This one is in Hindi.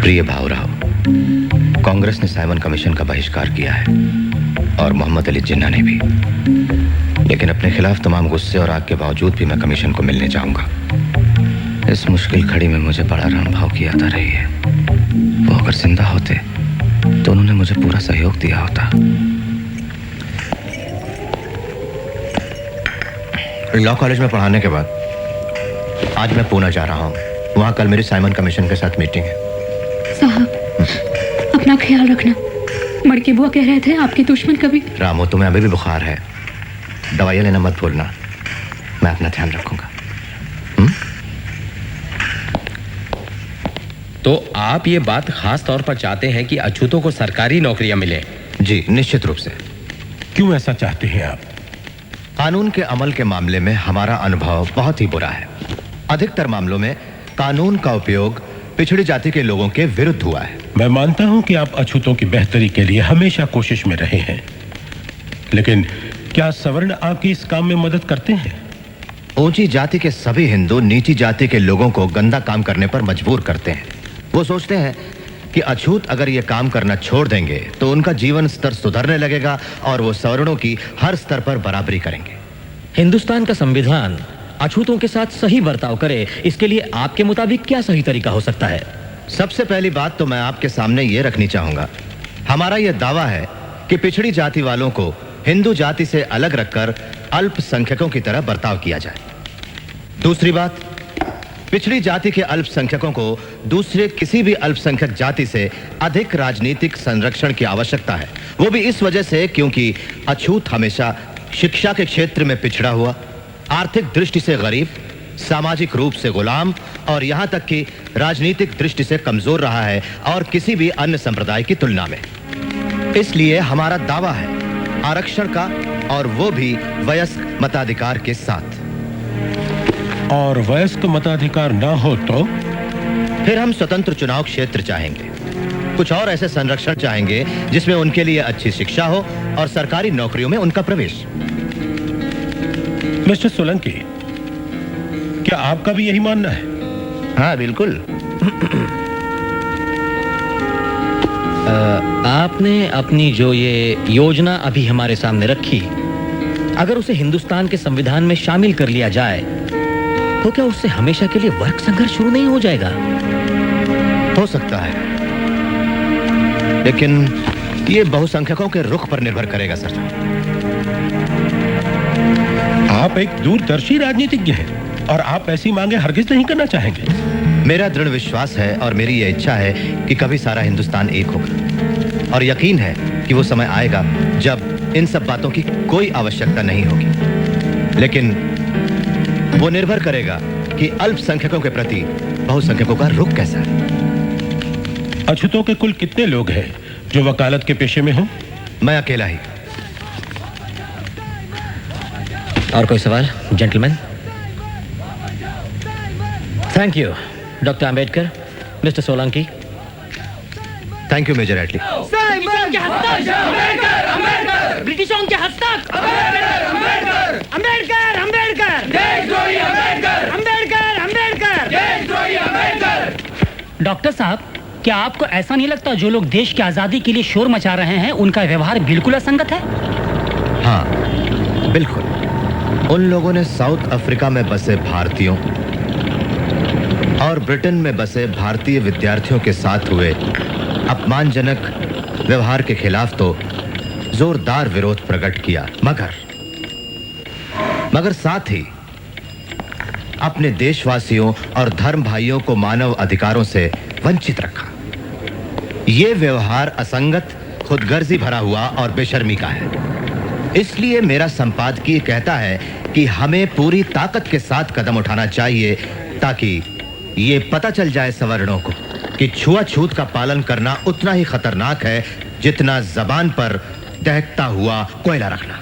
प्रिय भावराव, कांग्रेस ने साइमन कमीशन का बहिष्कार किया है और मोहम्मद अली जिन्ना ने भी। लेकिन अपने खिलाफ तमाम गुस्से और आग के बावजूद भी मैं कमीशन को मिलने जाऊंगा। इस मुश्किल घड़ी में मुझे बड़ा रणभाव की याद आ रही है। वो अगर जिंदा होते तो उन्होंने मुझे पूरा सहयोग दिया होता। लॉ कॉलेज में पढ़ाने के बाद आज मैं पुणे जा रहा हूँ। वहाँ कल मेरी साइमन कमीशन के साथ मीटिंग है। साहब, अपना ख्याल रखना। मड़की बुआ कह रहे थे आपके दुश्मन कभी। रामू, तुम्हें अभी भी बुखार है, दवाइयाँ लेना मत भूलना। मैं अपना ध्यान रखूंगा। तो आप ये बात खास तौर पर चाहते हैं कि अछूतों को सरकारी नौकरियां मिले? जी, निश्चित रूप से। क्यों ऐसा चाहते हैं आप? कानून के अमल के मामले में हमारा अनुभव बहुत ही बुरा है। अधिकतर मामलों में कानून का उपयोग पिछड़ी जाति के लोगों के विरुद्ध हुआ है। मैं मानता हूं कि आप अछूतों की बेहतरी के लिए हमेशा कोशिश में रहे हैं, लेकिन क्या सवर्ण आपकी इस काम में मदद करते हैं? ऊंची जाति के सभी हिंदू नीची जाति के लोगों को गंदा काम करने पर मजबूर करते हैं। वो सोचते हैं कि अछूत अगर ये काम करना छोड़ देंगे तो उनका जीवन स्तर सुधरने लगेगा और वो सवर्णों की हर स्तर पर बराबरी करेंगे। हिंदुस्तान का संविधान अछूतों के साथ सही बर्ताव करे, इसके लिए आपके मुताबिक क्या सही तरीका हो सकता है? सबसे पहली बात तो मैं आपके सामने ये रखनी चाहूंगा, हमारा यह दावा है कि पिछड़ी जाति वालों को हिंदू जाति से अलग रखकर अल्पसंख्यकों की तरह बर्ताव किया जाए। दूसरी बात, पिछड़ी जाति के अल्पसंख्यकों को दूसरे किसी भी अल्पसंख्यक जाति से अधिक राजनीतिक संरक्षण की आवश्यकता है। वो भी इस वजह से क्योंकि अछूत हमेशा शिक्षा के क्षेत्र में पिछड़ा हुआ, आर्थिक दृष्टि से गरीब, सामाजिक रूप से गुलाम और यहां तक कि राजनीतिक दृष्टि से कमजोर रहा है और किसी भी अन्य संप्रदाय की तुलना में। इसलिए हमारा दावा है आरक्षण का, और वो भी वयस्क मताधिकार के साथ। और वयस्क मताधिकार ना हो तो? फिर हम स्वतंत्र चुनाव क्षेत्र चाहेंगे। कुछ और ऐसे संरक्षण चाहेंगे जिसमें उनके लिए अच्छी शिक्षा हो और सरकारी नौकरियों में उनका प्रवेश। मिस्टर सोलंकी, क्या आपका भी यही मानना है? हाँ, बिल्कुल। आपने अपनी जो ये योजना अभी हमारे सामने रखी, अगर उसे हिंदुस्तान के संविधान में शामिल कर लिया जाए तो क्या उससे हमेशा के लिए वर्ग संघर्ष शुरू नहीं हो जाएगा? हो सकता है, लेकिन ये बहुसंख्यकों के रुख पर निर्भर करेगा सर। आप एक दूरदर्शी राजनीतिज्ञ हैं और आप ऐसी मांगे हरगिज नहीं करना चाहेंगे। मेरा दृढ़ विश्वास है और मेरी यह इच्छा है कि कभी सारा हिंदुस्तान एक होगा, और यकीन है कि वो समय आएगा जब इन सब बातों की कोई आवश्यकता नहीं होगी। लेकिन वो निर्भर करेगा कि अल्पसंख्यकों के प्रति बहुसंख्यकों का रुख कैसा है। अछूतों के कुल कितने लोग हैं जो वकालत के पेशे में हो? मैं अकेला ही। और कोई सवाल gentleman? Thank you doctor Ambedkar, mister Solanki. Thank you major Attlee. ब्रिटिशों के हस्तक अंबेडकर, अंबेडकर, डॉक्टर साहब, क्या आपको ऐसा नहीं लगता जो लोग देश की आजादी के लिए शोर मचा रहे हैं उनका व्यवहार बिल्कुल असंगत है? हाँ, बिल्कुल। उन लोगों ने साउथ अफ्रीका में बसे भारतीयों और ब्रिटेन में बसे भारतीय विद्यार्थियों के साथ हुए अपमानजनक व्यवहार के खिलाफ तो जोरदार विरोध प्रकट किया, मगर साथ ही अपने देशवासियों और धर्म भाइयों को मानव अधिकारों से वंचित रखा। यह व्यवहार असंगत, खुदगर्जी भरा हुआ और बेशर्मी का है। इसलिए मेरा संपादकीय कहता है कि हमें पूरी ताकत के साथ कदम उठाना चाहिए ताकि ये पता चल जाए सवर्णों को कि छुआछूत का पालन करना उतना ही खतरनाक है जितना जबान पर दहकता हुआ कोयला रखना।